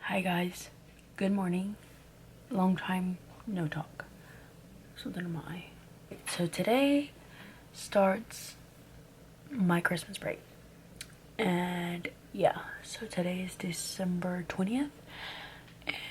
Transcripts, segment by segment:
Hi guys, good morning. Long time no talk. So then am I. So today starts my Christmas break. And yeah, so today is December 20th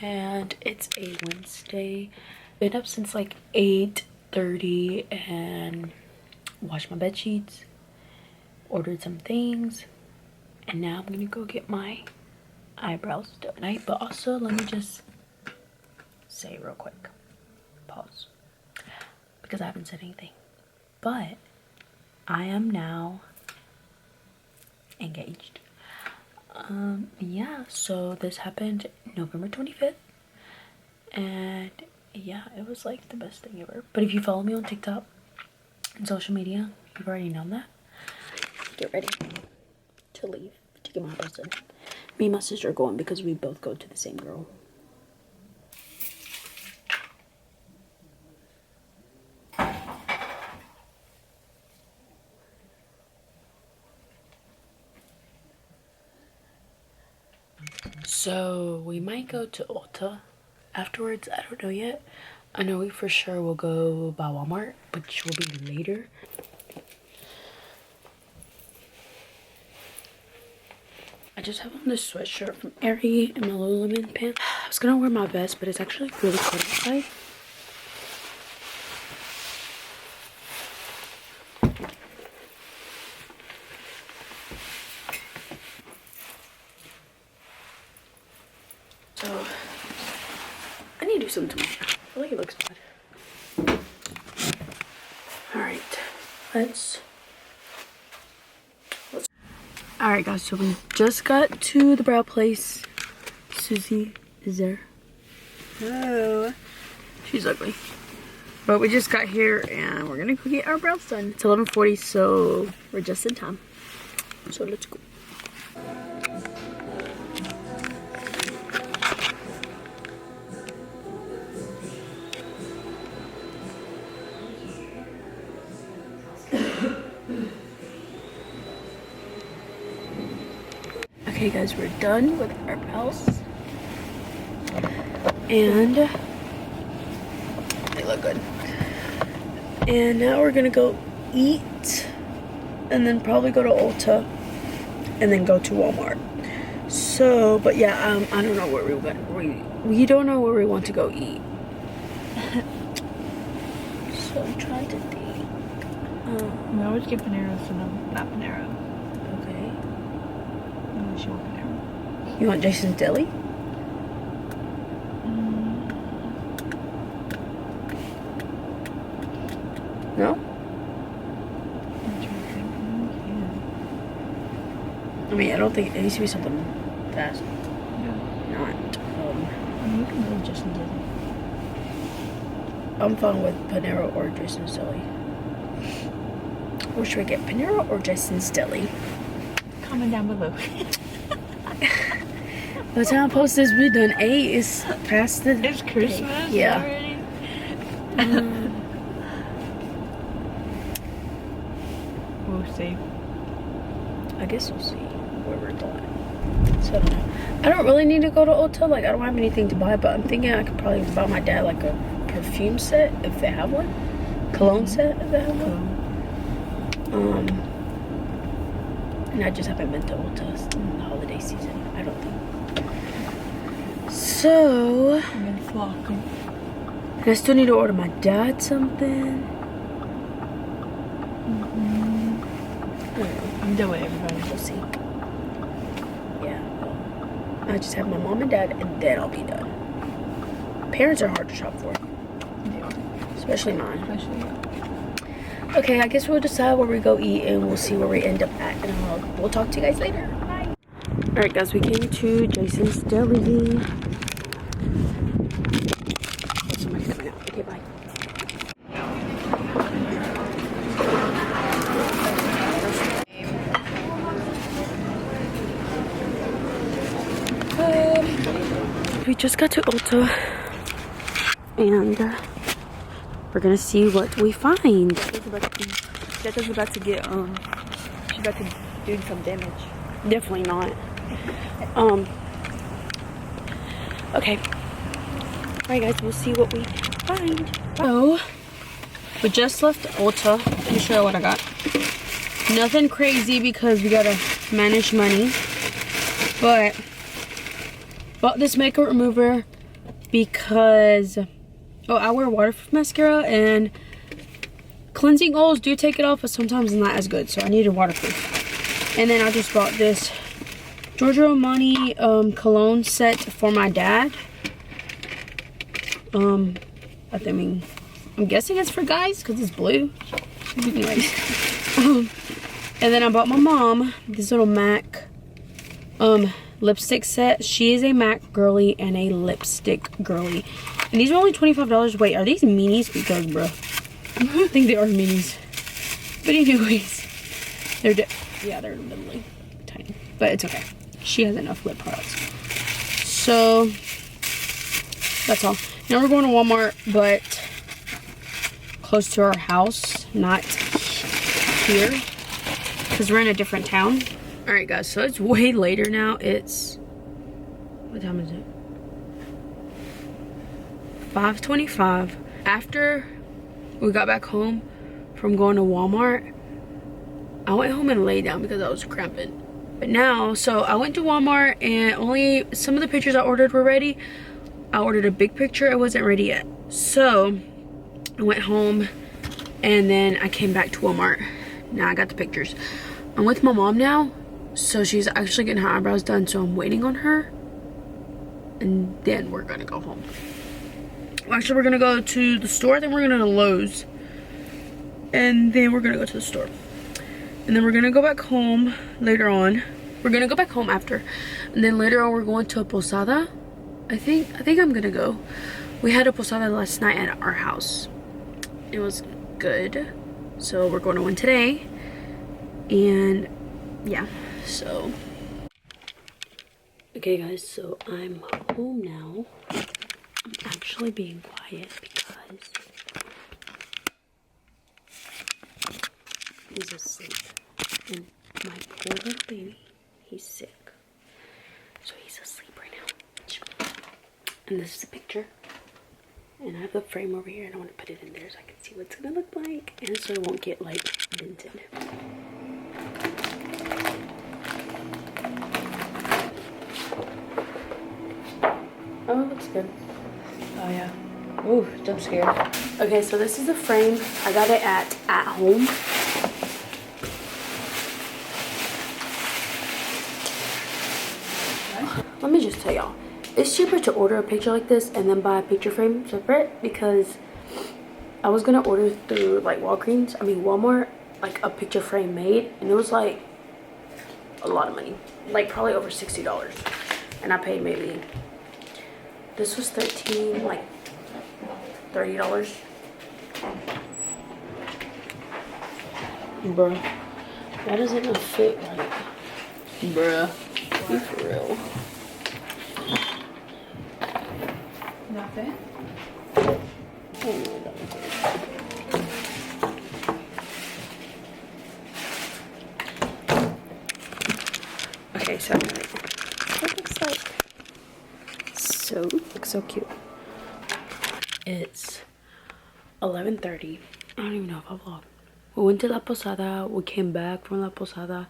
and it's a Wednesday. Been up since like 8:30 and washed my bed sheets, ordered some things, and now I'm gonna go get my eyebrows done. But also, let me just say real quick, pause, because I haven't said anything, but I am now engaged. Yeah, so this happened November 25th, and yeah, it was like the best thing ever. But if you follow me on TikTok and social media, you've already known that. Get ready to leave to get my eyebrows done. Me and my sister are going because we both go to the same girl. So we might go to Ulta afterwards. I don't know yet. I know we for sure will go by Walmart, which will be later. I just have on this sweatshirt from Aerie and my Lululemon pants. I was gonna wear my vest, but it's actually really cold outside. So I need to do something tomorrow. I feel like it looks bad. Alright, let's Alright guys, so we just got to the brow place. Susie is there. Hello. She's ugly. But we just got here and we're gonna go get our brows done. It's 11:40, so we're just in time. So let's go. Okay guys, we're done with our brows. And they look good. And now we're gonna go eat and then probably go to Ulta and then go to Walmart. So, but yeah, I don't know where we don't know where we want to go eat. So I'm trying to think. We always get Panera, so no, not Panera. Okay. Unless you want Panera. You want Jason's Deli? No? I mean, I don't think it needs to be something fast. Yeah. Not. You can go just in Disney. I'm fine with Panera or Jason's Deli. Or should we get Panera or Jason's Deli? Comment down below. By the time I post this, we done 8. It's past the. It's Christmas yeah. already. We'll see. I guess we'll see where we're going. So I don't know. I don't really need to go to Ulta. Like, I don't have anything to buy, but I'm thinking I could probably buy my dad like a perfume set if they have one. Cologne set if they have one. And I just haven't been to Ulta in the holiday season. I don't think. So I'm gonna flock them. and I still need to order my dad something. I don't know. I'm done with everybody. We'll see. Yeah. I just have my mom and dad, and then I'll be done. Parents are hard to shop for, especially mine. Especially. Okay, I guess we'll decide where we go eat, and we'll see where we end up at, and we'll talk to you guys later. Bye. All right, guys, we came to Jason's Deli. Oh, somebody's coming out. Okay, bye. We just got to Ulta, and we're gonna see what we find. Jessica's about to get she's about to do some damage. Definitely not. Okay. Alright guys, we'll see what we find. So, we just left Ulta. Let me show you what I got. Nothing crazy because we gotta manage money. But, bought this makeup remover because, oh, I wear waterproof mascara and cleansing oils do take it off, but sometimes it's not as good. So I needed waterproof. And then I just bought this Giorgio Armani cologne set for my dad. I'm guessing it's for guys because it's blue. Anyways. And then I bought my mom this little MAC lipstick set. She is a MAC girly and a lipstick girly. And these are only $25. Wait, are these minis? Because, bro, I think they are minis. But anyways, they're literally tiny. But it's okay. She has enough lip products. So, that's all. Now we're going to Walmart, but close to our house, not here, because we're in a different town. All right, guys, so it's way later now. It's, what time is it? 5:25. After we got back home from going to Walmart, I went home and laid down because I was cramping. But now, so I went to Walmart and only some of the pictures I ordered were ready. I ordered a big picture, it wasn't ready yet. So I went home and then I came back to Walmart. Now I got the pictures. I'm with my mom now, so she's actually getting her eyebrows done, so I'm waiting on her. And then we're gonna go home. Well, actually, we're gonna go to the store, then we're gonna go to Lowe's. And then we're gonna go to the store. And then we're gonna go back home later on. We're gonna go back home after. And then later on, we're going to a posada. I think I'm gonna go. We had a posada last night at our house. It was good. So we're going to one today. And yeah, so. Okay guys, so I'm home now. I'm actually being quiet because he's asleep. And my poor little baby, he's sick. So he's asleep right now. And this is a picture. And I have the frame over here and I want to put it in there so I can see what it's gonna look like. And so it won't get like dented. Oh, it looks good. Oh yeah. Ooh, jump scare. Okay, so this is the frame. I got it at home. Let me just tell y'all, it's cheaper to order a picture like this and then buy a picture frame separate, because I was gonna order through like Walmart, like a picture frame made, and it was like a lot of money, like probably over $60, and I paid maybe, this was $13, like $30. Bruh, that doesn't fit right. Bruh, be for real. Nothing. Okay, so it looks like so cute. It's 11:30. I don't even know if I vlogged. We went to La Posada. We came back from La Posada,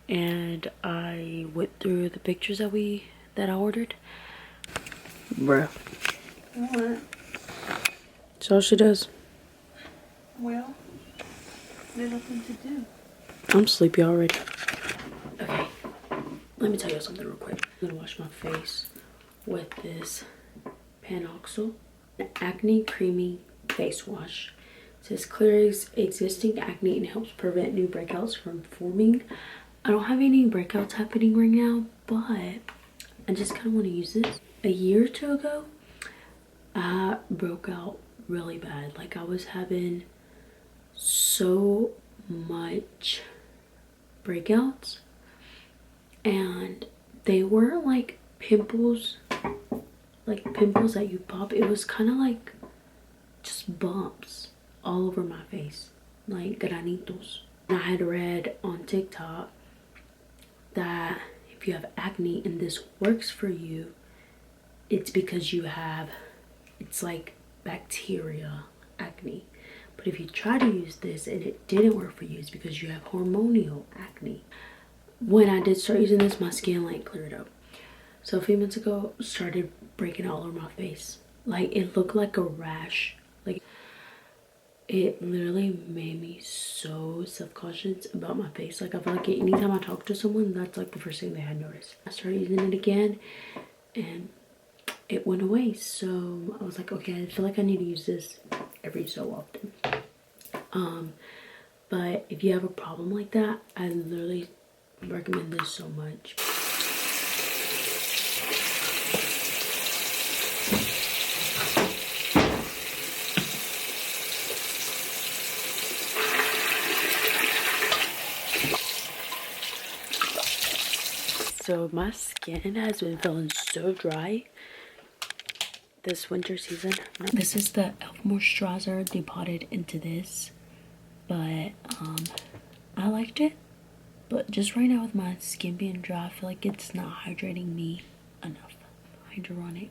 and I went through the pictures that I ordered. Bruh. What? That's all she does. Well, there's nothing to do. I'm sleepy already. Okay, let me tell you something real quick. I'm gonna wash my face with this Xoxo Acne Creamy Face Wash. It says clears existing acne and helps prevent new breakouts from forming. I don't have any breakouts happening right now, but I just kind of want to use this. A year or two ago, I broke out really bad. Like, I was having so much breakouts, and they weren't like pimples that you pop. It was kind of like just bumps all over my face, like granitos. And I had read on TikTok that if you have acne and this works for you, it's because you have, it's like bacteria acne. But if you try to use this and it didn't work for you, it's because you have hormonal acne. When I did start using this, my skin like cleared up. So a few months ago, started breaking all over my face. Like it looked like a rash. Like it literally made me so self-conscious about my face. Like I feel like anytime I talk to someone, that's like the first thing they had noticed. I started using it again and it went away. So I was like, okay, I feel like I need to use this every so often. But if you have a problem like that, I literally recommend this so much. So my skin has been feeling so dry this winter season. This is the e.l.f. moisturizer depotted into this, but I liked it. But just right now with my skin being dry, I feel like it's not hydrating me enough. Hyaluronic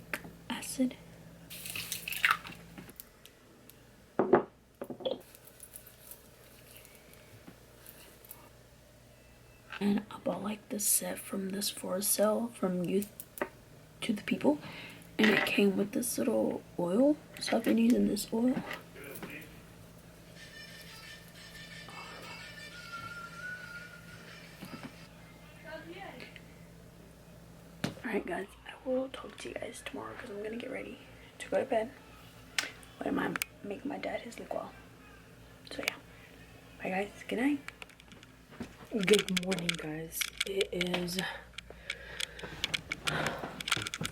acid. And I bought like this set from this for sale from Youth to the People, and it came with this little oil, so I've been using this oil. Alright guys, I will talk to you guys tomorrow because I'm gonna get ready to go to bed. But I'm gonna make my dad his lip gloss. So yeah, bye guys, good night. Good morning guys, it is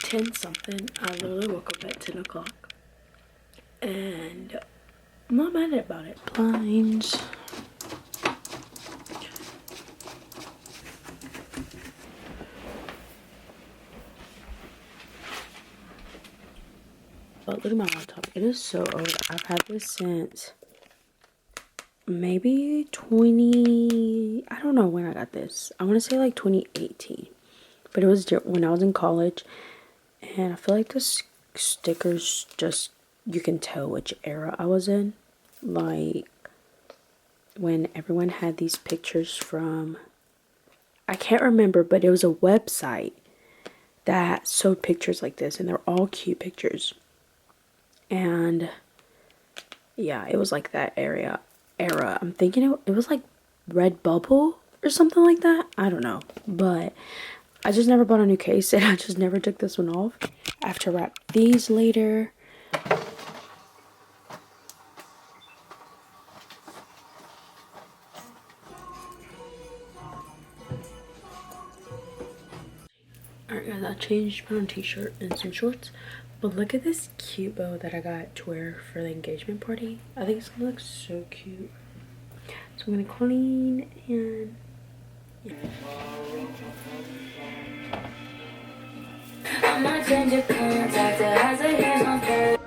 10 something. I literally woke up at 10 o'clock and I'm not mad about it. Blinds. But look at my laptop, it is so old. I've had this since maybe 20, I don't know when I got this. I want to say like 2018, but it was when I was in college, and I feel like the stickers just, you can tell which era I was in. Like when everyone had these pictures from, I can't remember, but it was a website that sold pictures like this, and they're all cute pictures. And yeah, it was like that era. I'm thinking it was like Redbubble or something like that. I don't know, but I just never bought a new case and I just never took this one off. I have to wrap these later. Alright guys, I changed my t-shirt and some shorts. But look at this cute bow that I got to wear for the engagement party. I think it's gonna look so cute. So I'm gonna clean and yeah. I'm not change your contact, as I use my phone.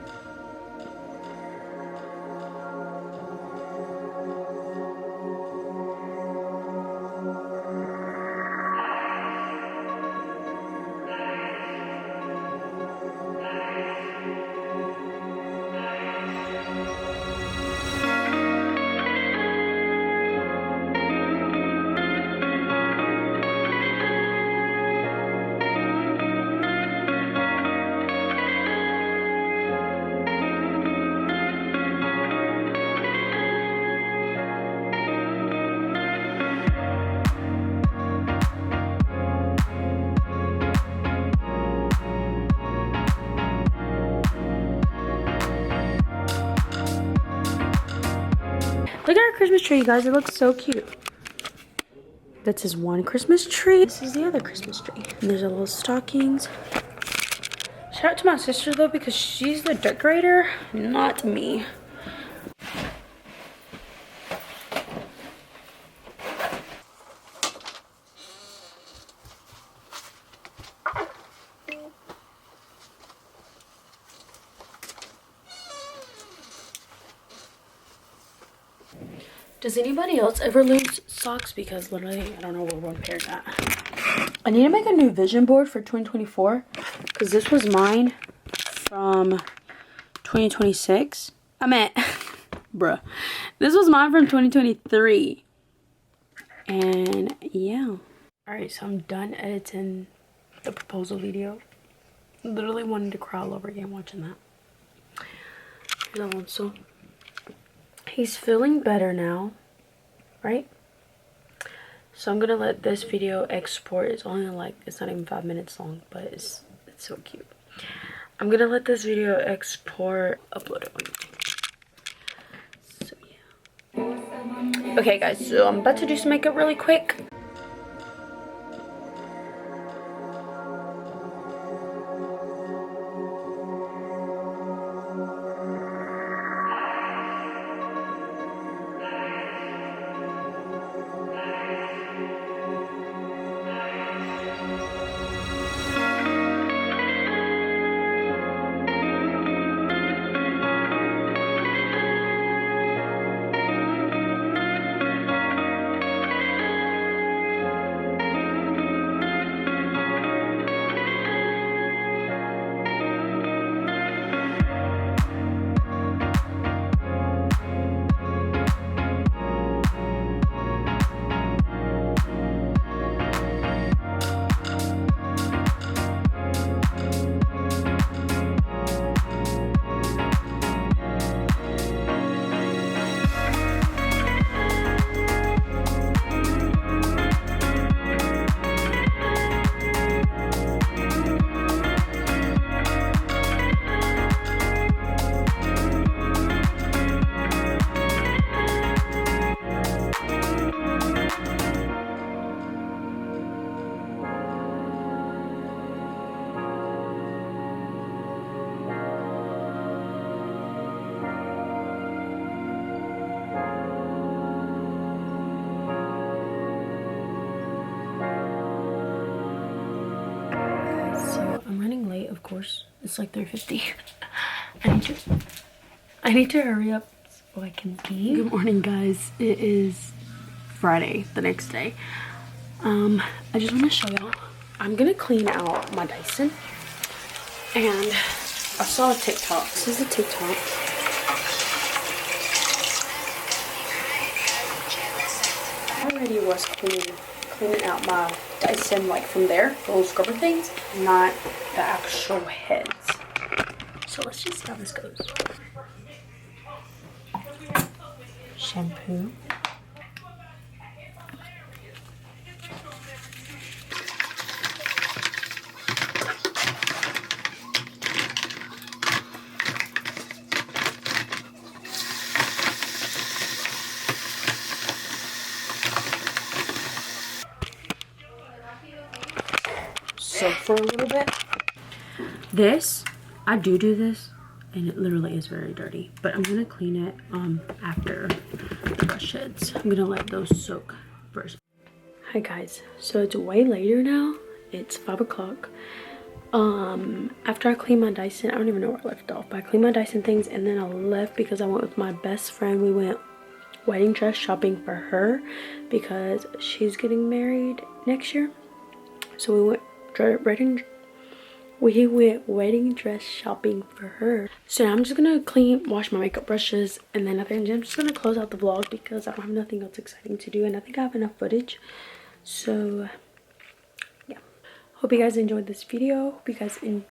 Look at our Christmas tree, you guys. It looks so cute. That's his one Christmas tree. This is the other Christmas tree. And there's a little stockings. Shout out to my sister, though, because she's the decorator, not me. Does anybody else ever lose socks? Because literally, I don't know where one pair's at. I need to make a new vision board for 2024. because this was mine from 2026. I meant, bruh, this was mine from 2023. And yeah. Alright, so I'm done editing the proposal video. Literally wanted to cry all over again watching that. Here's Alonso. He's feeling better now, right? So I'm gonna let this video export. It's only like, it's not even 5 minutes long, but it's so cute. I'm gonna let this video export, upload it on YouTube. So yeah. Okay guys, so I'm about to do some makeup really quick. I'm running late, of course. It's like 3:50. I need to hurry up so I can leave. Good morning, guys. It is Friday, the next day. I just want to show y'all. I'm gonna clean out my Dyson, and I saw a TikTok. This is a TikTok. I already was cleaning out my Dyson, like from there, the little scrubber things, not the actual heads. So let's just see how this goes. Shampoo. Soak for a little bit. This, I do this, and it literally is very dirty, but I'm gonna clean it after the brush heads. I'm gonna let those soak first. Hi guys, so it's way later now. It's 5 o'clock. After I cleaned my Dyson, I don't even know where I left off, but I cleaned my Dyson things and then I left because I went with my best friend. We went wedding dress shopping for her because she's getting married next year. So we went wedding dress shopping for her. So now I'm just gonna wash my makeup brushes, and then I think I'm just gonna close out the vlog because I don't have nothing else exciting to do, and I think I have enough footage. So yeah, hope you guys enjoyed this video. Hope you guys